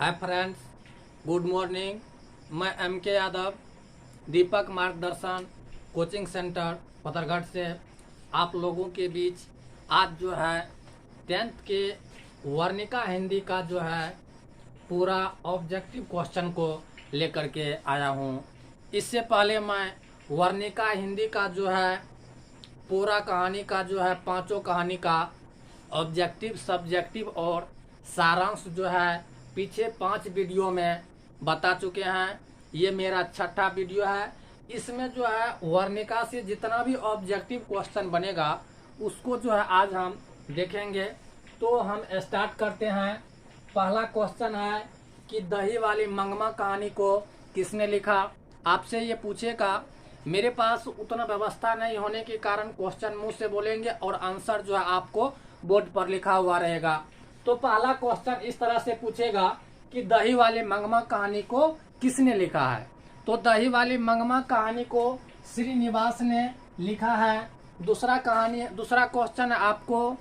Hi friends, good morning. मैं M.K. Yadav, दीपक मार्गदर्शन coaching centre पथरघाट से आप लोगों के बीच आज जो है 10th के वर्णिका हिंदी का जो है पूरा ऑब्जेक्टिव क्वेश्चन को लेकर के आया हूँ। इससे पहले मैं वर्णिका हिंदी का जो है पूरा कहानी का जो है पांचों कहानी का ऑब्जेक्टिव, सब्जेक्टिव और सारांश जो है पीछे 5 वीडियो में बता चुके हैं। ये मेरा छठा वीडियो है। इसमें जो है वर्णिका से जितना भी ऑब्जेक्टिव क्वेश्चन बनेगा उसको जो है आज हम देखेंगे। तो हम स्टार्ट करते हैं। पहला क्वेश्चन है कि दही वाली मंगमा कहानी को किसने लिखा। आपसे ये पूछेगा। मेरे पास उतना व्यवस्था नहीं होने के कारण क्वेश्चन मुंह से बोलेंगे और आंसर जो है आपको बोर्ड पर लिखा हुआ रहेगा। तो पहला क्वेश्चन इस तरह से पूछेगा कि दही वाली मंगमा कहानी को किसने लिखा है। तो दही वाली मंगमा कहानी को श्रीनिवास ने लिखा है। दूसरा क्वेश्चन है आपको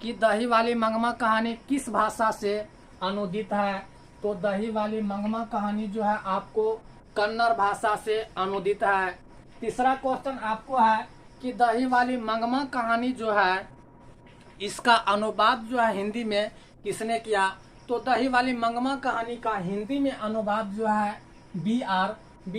कि दही वाली मंगमा कहानी किस भाषा से अनुदित है। तो दही वाली मंगमा कहानी जो है आपको कन्नड़ भाषा से अनुदित है। तीसरा क्वेश्चन आपको है कि दही वाली मंगमा कहानी जो है इसका अनुवाद जो है हिंदी में किसने किया। तो दही वाली मंगमा कहानी का हिंदी में अनुवाद जो है बी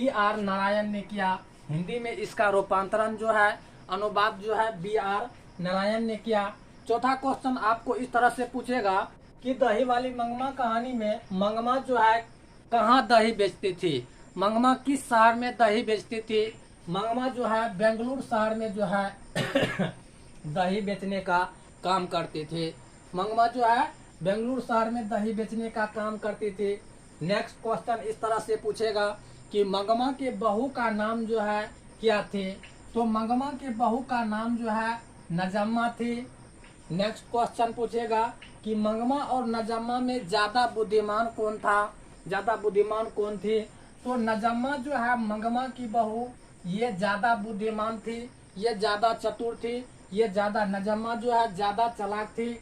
आर नारायण ने किया। हिंदी में इसका रूपांतरण जो है अनुवाद जो है बी आर नारायण ने किया। चौथा क्वेश्चन आपको इस तरह से पूछेगा कि दही वाली मंगमा कहानी में मंगमा जो है कहाँ दही बेचती थी। मंगमा किस शहर में दही बेचती थी। मंगमा जो है बेंगलुरु शहर में जो है दही बेचने का काम करती थी। मंगमा जो है बेंगलुरु शहर में दही बेचने का काम करती थी। नेक्स्ट क्वेश्चन इस तरह से पूछेगा कि मंगमा के बहू का नाम जो है क्या थी। तो मंगमा के बहू का नाम जो है नजम्मा थी। नेक्स्ट क्वेश्चन पूछेगा कि मंगमा और नजम्मा में ज्यादा बुद्धिमान कौन था, ज्यादा बुद्धिमान कौन थी। तो नजम्मा जो है मंगमा की बहू ये ज्यादा बुद्धिमान थी, ये ज्यादा चतुर थी, ये ज्यादा नजम्मा जो है ज्यादा चालाक थी।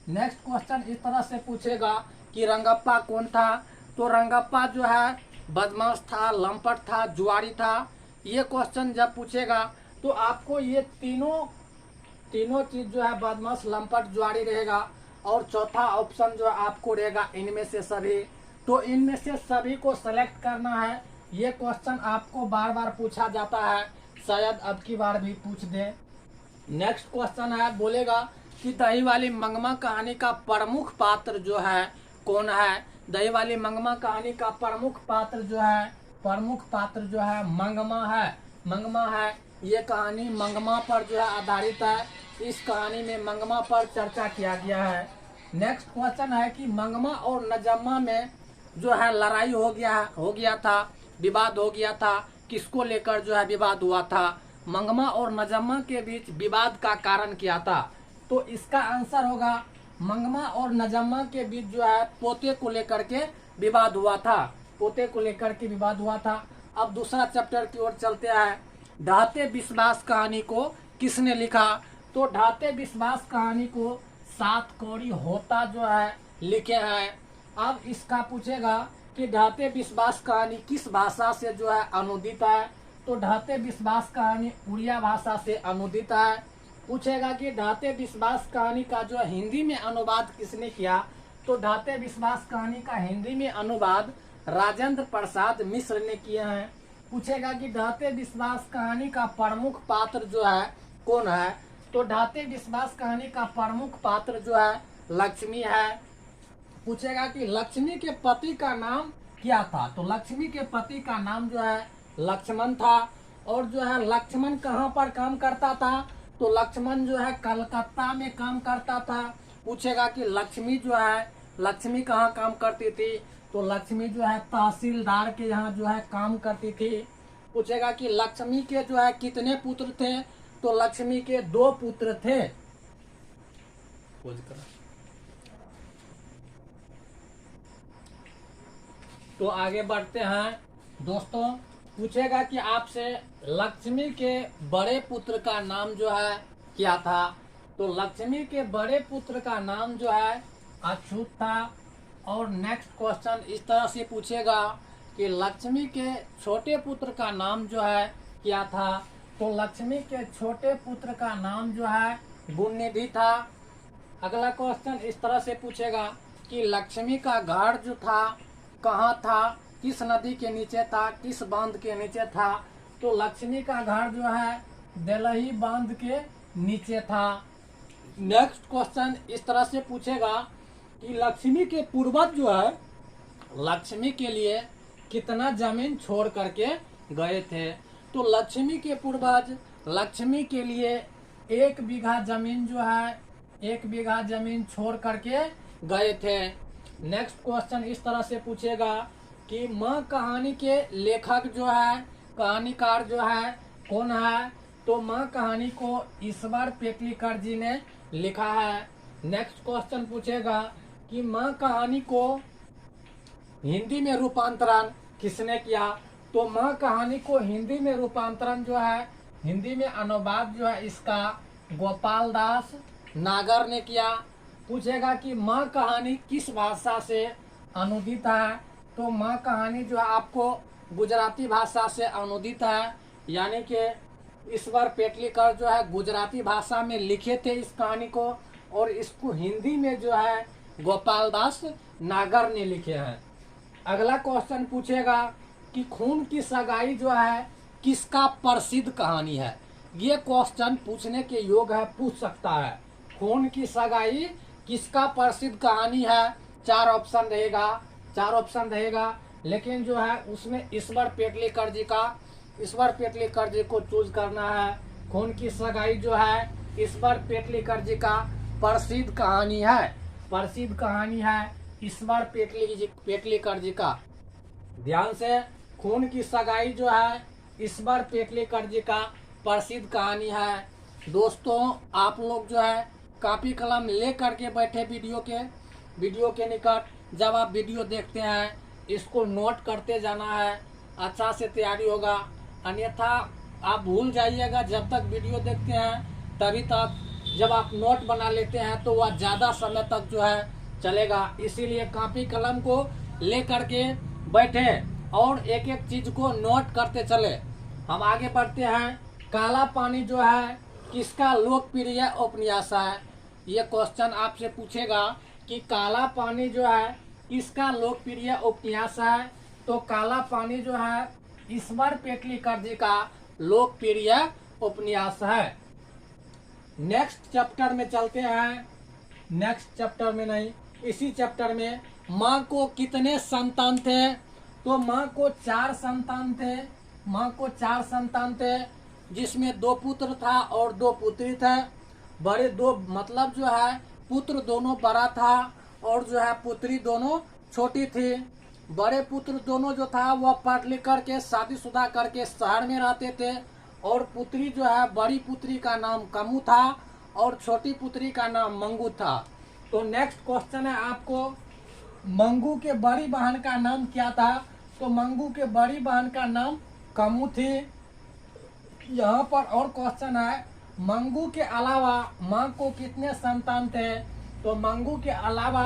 नेक्स्ट क्वेश्चन इस तरह से पूछेगा कि रंगप्पा कौन था। तो रंगप्पा जो है बदमाश था, लंपट था, जुआरी था। ये क्वेश्चन जब पूछेगा तो आपको ये तीनों चीज जो है बदमाश, लंपट, जुआरी रहेगा। और चौथा ऑप्शन जो आपको रहेगा इनमें से सभी। तो इनमें से सभी को सेलेक्ट करना है। ये क्वेश्चन आपको बार बार पूछा जाता है, शायद अब की बार भी पूछ दे। नेक्स्ट क्वेश्चन है, बोलेगा कि दही वाली मंगमा कहानी का प्रमुख पात्र जो है कौन है। दही वाली मंगमा कहानी का प्रमुख पात्र जो है मंगमा है। मंगमा है। ये कहानी मंगमा पर जो है आधारित है। इस कहानी में मंगमा पर चर्चा किया गया है। नेक्स्ट क्वेश्चन है कि मंगमा और नजम्मा में जो है लड़ाई हो गया था, विवाद हो गया था। किसको लेकर जो है विवाद हुआ था। मंगमा और नजम्मा के बीच विवाद का कारण क्या था। तो इसका आंसर होगा मंगमा और नजम्मा के बीच जो है पोते को लेकर के विवाद हुआ था। पोते को लेकर के विवाद हुआ था। अब दूसरा चैप्टर की ओर चलते हैं। ढाते विश्वास कहानी को किसने लिखा। तो ढाते विश्वास कहानी को सात कौड़ी होता जो है लिखे हैं। अब इसका पूछेगा कि ढाते विश्वास कहानी किस भाषा से जो है अनुदित है। तो ढाते विश्वास कहानी उड़िया भाषा से अनुदित है। पूछेगा कि ढाते विश्वास कहानी का जो हिंदी में अनुवाद किसने किया। तो ढाते विश्वास कहानी का हिंदी में अनुवाद राजेंद्र प्रसाद मिश्र ने किए हैं। पूछेगा कि ढाते विश्वास कहानी का प्रमुख पात्र जो है कौन है। तो ढाते विश्वास कहानी का प्रमुख पात्र जो है लक्ष्मी है। पूछेगा कि लक्ष्मी के पति का नाम क्या था। तो लक्ष्मी के पति का नाम जो है लक्ष्मण था। और जो है लक्ष्मण कहाँ पर काम करता था। तो लक्ष्मण जो है कलकत्ता में काम करता था। पूछेगा कि लक्ष्मी कहाँ काम करती थी। तो लक्ष्मी जो है तहसीलदार के यहाँ जो है काम करती थी। पूछेगा कि लक्ष्मी के जो है कितने पुत्र थे। तो लक्ष्मी के 2 पुत्र थे। तो आगे बढ़ते हैं दोस्तों। पूछेगा कि आपसे लक्ष्मी के बड़े पुत्र का नाम जो है क्या था। तो लक्ष्मी के बड़े पुत्र का नाम जो है अछूत था। और नेक्स्ट क्वेश्चन इस तरह से पूछेगा कि लक्ष्मी के छोटे पुत्र का नाम जो है क्या था। तो लक्ष्मी के छोटे पुत्र का नाम जो है गुणनिधि था। अगला क्वेश्चन इस तरह से पूछेगा कि लक्ष्मी का घर जो था कहाँ था, किस नदी के नीचे था, किस बांध के नीचे था। तो लक्ष्मी का घर जो है देलही बांध के नीचे था। नेक्स्ट क्वेश्चन इस तरह से पूछेगा कि लक्ष्मी के पूर्वज जो है लक्ष्मी के लिए कितना जमीन छोड़ करके गए थे। तो लक्ष्मी के पूर्वज लक्ष्मी के लिए 1 बीघा जमीन जो है 1 बीघा जमीन छोड़ करके गए थे। नेक्स्ट क्वेश्चन इस तरह से पूछेगा कि माँ कहानी के लेखक जो है कहानीकार जो है कौन है। तो माँ कहानी को ईश्वर पेटलीकर जी ने लिखा है। नेक्स्ट क्वेश्चन पूछेगा कि माँ कहानी को हिंदी में रूपांतरण किसने किया। तो माँ कहानी को हिंदी में रूपांतरण जो है हिंदी में अनुवाद जो है इसका गोपाल दास नागर ने किया। पूछेगा कि माँ कहानी किस भाषा से अनुदित है। तो माँ कहानी जो है आपको गुजराती भाषा से अनुदित है, यानी कि ईश्वर पेटलीकर जो है गुजराती भाषा में लिखे थे इस कहानी को और इसको हिंदी में जो है गोपाल दास नागर ने लिखे हैं। अगला क्वेश्चन पूछेगा कि खून की सगाई जो है किसका प्रसिद्ध कहानी है। ये क्वेश्चन पूछने के योग्य है, पूछ सकता है। खून की सगाई किसका प्रसिद्ध कहानी है। 4 ऑप्शन रहेगा लेकिन जो है उसमें ईश्वर पेटलीकर जी को चूज करना है। खून की सगाई जो है ईश्वर पेटलीकर जी का प्रसिद्ध कहानी है ईश्वर पेटलीकर जी का। ध्यान से, खून की सगाई जो है ईश्वर पेटलीकर जी का प्रसिद्ध कहानी है। दोस्तों आप लोग जो है कॉपी कलम ले करके बैठे वीडियो के निकट। जब आप वीडियो देखते हैं इसको नोट करते जाना है, अच्छा से तैयारी होगा, अन्यथा आप भूल जाइएगा। जब तक वीडियो देखते हैं तभी तक, जब आप नोट बना लेते हैं तो वह ज़्यादा समय तक जो है चलेगा। इसीलिए कॉपी कलम को ले करके बैठे और एक एक चीज को नोट करते चले। हम आगे बढ़ते हैं। काला पानी जो है किसका लोकप्रिय उपन्यास है। ये क्वेश्चन आपसे पूछेगा कि काला पानी जो है किसका लोकप्रिय उपन्यास है। तो काला पानी जो है ईश्वर पेटलीकर जी का लोकप्रिय उपन्यास है। नेक्स्ट चैप्टर में चलते हैं। नेक्स्ट चैप्टर में नहीं, इसी चैप्टर में माँ को कितने संतान थे। तो माँ को 4 संतान थे जिसमें 2 पुत्र था और 2 पुत्री थे। बड़े 2 मतलब जो है पुत्र दोनों बड़ा था और जो है पुत्री दोनों छोटी थी। बड़े पुत्र दोनों जो था वह पढ़ लिख करके शादीशुदा करके शहर में रहते थे और पुत्री जो है बड़ी पुत्री का नाम कमू था और छोटी पुत्री का नाम मंगू था। तो नेक्स्ट क्वेश्चन है आपको, मंगू के बड़ी बहन का नाम क्या था। तो मंगू के बड़ी बहन का नाम कमू थी। यहाँ पर और क्वेश्चन है, मंगू के अलावा माँ को कितने संतान थे। तो मंगू के अलावा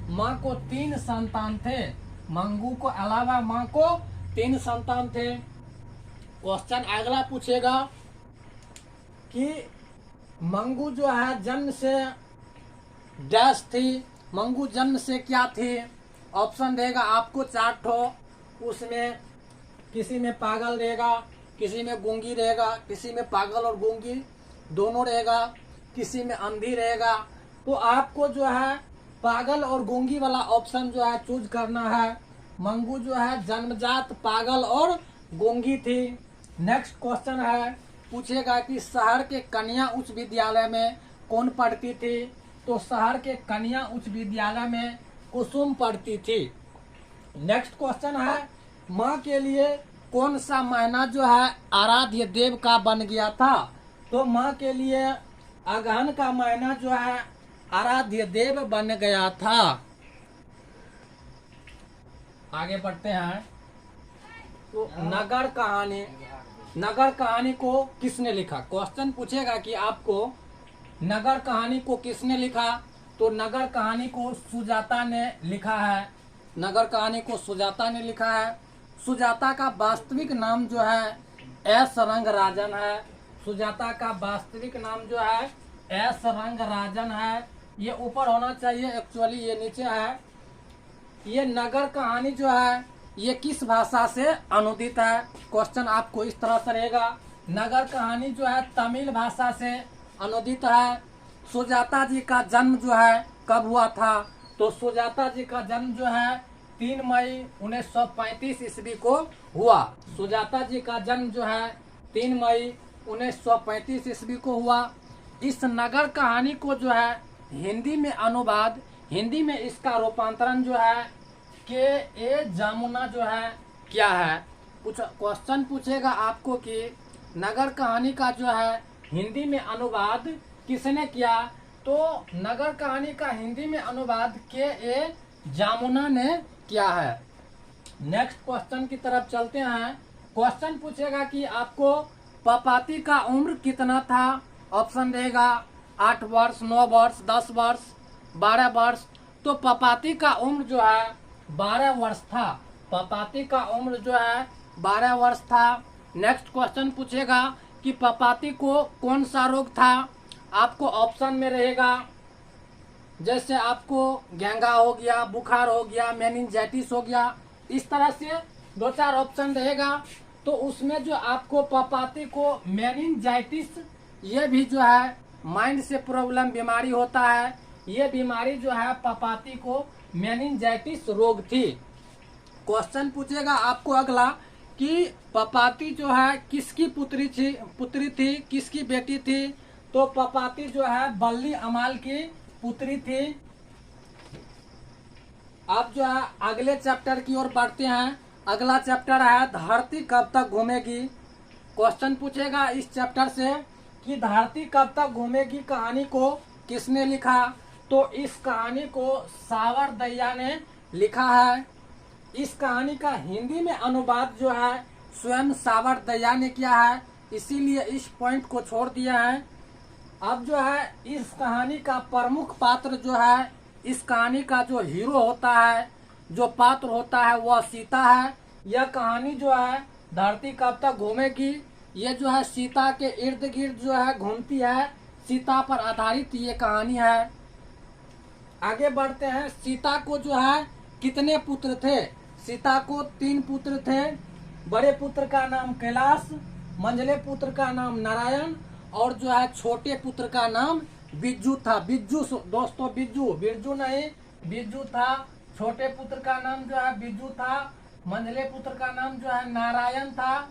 माँ को 3 संतान थे। मंगू को अलावा माँ को 3 संतान थे। क्वेश्चन अगला पूछेगा कि मंगू जो है जन्म से डैश थी। मंगू जन्म से क्या थी। ऑप्शन रहेगा आपको 4 ठो, उसमें किसी में पागल रहेगा, किसी में गूंगी रहेगा, किसी में पागल और गूंगी दोनों रहेगा, किसी में अंधी रहेगा। तो आपको जो है पागल और गूंगी वाला ऑप्शन जो है चूज करना है। मंगू जो है जन्मजात पागल और गूंगी थी। नेक्स्ट क्वेश्चन है, पूछेगा कि शहर के कन्या उच्च विद्यालय में कौन पढ़ती थी। तो शहर के कन्या उच्च विद्यालय में कुसुम पढ़ती थी। नेक्स्ट क्वेश्चन है, माँ के लिए कौन सा महीना जो है आराध्य देव का बन गया था। तो माँ के लिए अगहन का महीना जो है आराध्य देव बन गया था। आगे बढ़ते हैं। तो नगर कहानी को किसने लिखा। क्वेश्चन पूछेगा कि आपको नगर कहानी को किसने लिखा। तो नगर कहानी को सुजाता ने लिखा है। नगर कहानी को सुजाता ने लिखा है। सुजाता का वास्तविक नाम जो है एस रंगराजन है। सुजाता का वास्तविक नाम जो है एस रंगराजन है। ये ऊपर होना चाहिए, एक्चुअली ये नीचे है। ये नगर कहानी जो है ये किस भाषा से अनुदित है? क्वेश्चन आपको इस तरह से रहेगा। नगर कहानी जो है तमिल भाषा से अनुदित है। सुजाता जी का जन्म जो है कब हुआ था? तो सुजाता जी का जन्म जो है 3 मई 1935 ईस्वी को हुआ। सुजाता जी का जन्म जो है 3 मई 1935 ईस्वी को हुआ। इस नगर कहानी को जो है हिंदी में अनुवाद, हिंदी में इसका रूपांतरण जो है के ए जामुना जो है क्या है? क्वेश्चन पूछेगा आपको कि नगर कहानी का जो है हिंदी में अनुवाद किसने किया? तो नगर कहानी का हिंदी में अनुवाद के ए जामुना ने किया है। नेक्स्ट क्वेश्चन की तरफ चलते हैं। क्वेश्चन पूछेगा कि आपको पपाती का उम्र कितना था? ऑप्शन रहेगा 8 वर्ष, 9 वर्ष, 10 वर्ष, 12 वर्ष। तो पपाती का उम्र जो है 12 वर्ष था। पपाती का उम्र जो है 12 वर्ष था। नेक्स्ट क्वेश्चन पूछेगा कि पपाती को कौन सा रोग था? आपको ऑप्शन में रहेगा, जैसे आपको घेंगा हो गया, बुखार हो गया, मेनिंजाइटिस हो गया, इस तरह से 2-4 ऑप्शन रहेगा। तो उसमें जो आपको पपाती को मेनिंजाइटिस, ये भी जो है माइंड से प्रॉब्लम बीमारी होता है। ये बीमारी जो है पपाती को मेनिंजाइटिस रोग थी। क्वेश्चन पूछेगा आपको अगला कि पपाती जो है किसकी पुत्री थी, किसकी बेटी थी? तो पपाती जो है बल्ली अमाल की पुत्री थी। अब जो है अगले चैप्टर की ओर बढ़ते हैं। अगला चैप्टर है धरती कब तक घूमेगी। क्वेश्चन पूछेगा इस चैप्टर से कि धरती कब तक घूमेगी कहानी को किसने लिखा? तो इस कहानी को सावर दैया ने लिखा है। इस कहानी का हिंदी में अनुवाद जो है स्वयं सावर दैया ने किया है, इसीलिए इस पॉइंट को छोड़ दिया है। अब जो है इस कहानी का प्रमुख पात्र जो है, इस कहानी का जो हीरो होता है, जो पात्र होता है, वह सीता है। यह कहानी जो है धरती कब तक घूमेगी, ये जो है सीता के इर्द गिर्द जो है घूमती है। सीता पर आधारित ये कहानी है। आगे बढ़ते हैं। सीता को जो है कितने पुत्र थे? सीता को 3 पुत्र थे। बड़े पुत्र का नाम कैलाश, मंझले पुत्र का नाम नारायण और जो है छोटे पुत्र का नाम बिज्जू था। बिज्जू दोस्तों, बिरजू नहीं, बिज्जू था। छोटे पुत्र का नाम जो है बिज्जू था। मंझले पुत्र का नाम जो है नारायण था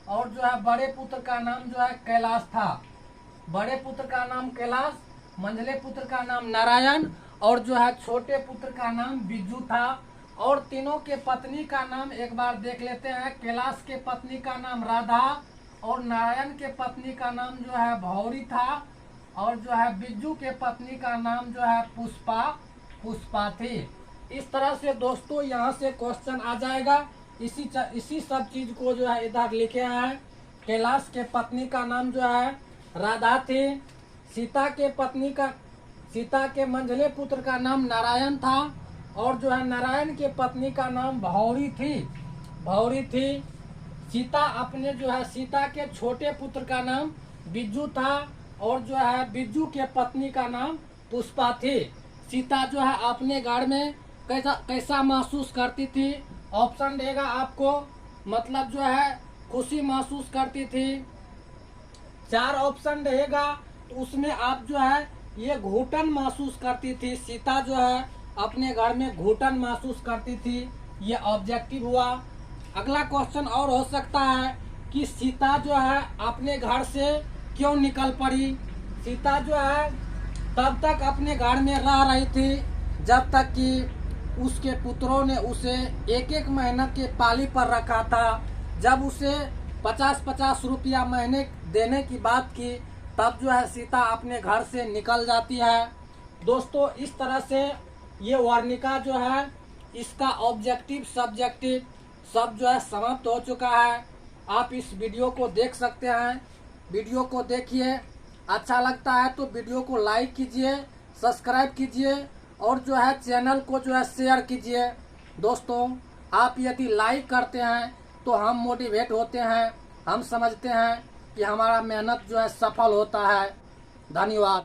और जो है बड़े पुत्र का नाम जो है कैलाश था। बड़े पुत्र का नाम कैलाश, मंझले पुत्र का नाम नारायण और जो है छोटे पुत्र का नाम बिज्जू था। और तीनों के पत्नी का नाम एक बार देख लेते हैं। कैलाश के पत्नी का नाम राधा और नारायण के पत्नी का नाम जो है भौरी था और जो है बिज्जू के पत्नी का नाम जो है पुष्पा थी। इस तरह से दोस्तों यहाँ से क्वेश्चन आ जाएगा। इसी सब चीज को जो है इधर लिखे हैं। कैलाश के पत्नी का नाम जो है राधा थी। सीता के मंझले पुत्र का नाम नारायण था और जो है नारायण के पत्नी का नाम भौरी थी। सीता के छोटे पुत्र का नाम बिज्जू था और जो है बिज्जू के पत्नी का नाम पुष्पा थी। सीता जो है अपने घर में कैसा महसूस करती थी? ऑप्शन देगा आपको, मतलब जो है खुशी महसूस करती थी। 4 ऑप्शन रहेगा तो उसमें आप जो है ये घुटन महसूस करती थी। सीता जो है अपने घर में घुटन महसूस करती थी। ये ऑब्जेक्टिव हुआ। अगला क्वेश्चन और हो सकता है कि सीता जो है अपने घर से क्यों निकल पड़ी? सीता जो है तब तक अपने घर में रह रही थी जब तक कि उसके पुत्रों ने उसे 1-1 महीना के पाली पर रखा था। जब उसे 50-50 रुपया महीने देने की बात की तब जो है सीता अपने घर से निकल जाती है। दोस्तों इस तरह से ये वर्णिका जो है इसका ऑब्जेक्टिव सब्जेक्टिव सब जो है समाप्त हो चुका है। आप इस वीडियो को देख सकते हैं। वीडियो को देखिए, अच्छा लगता है तो वीडियो को लाइक कीजिए, सब्सक्राइब कीजिए और जो है चैनल को जो है शेयर कीजिए। दोस्तों, आप यदि लाइक करते हैं तो हम मोटिवेट होते हैं, हम समझते हैं कि हमारा मेहनत जो है सफल होता है। धन्यवाद।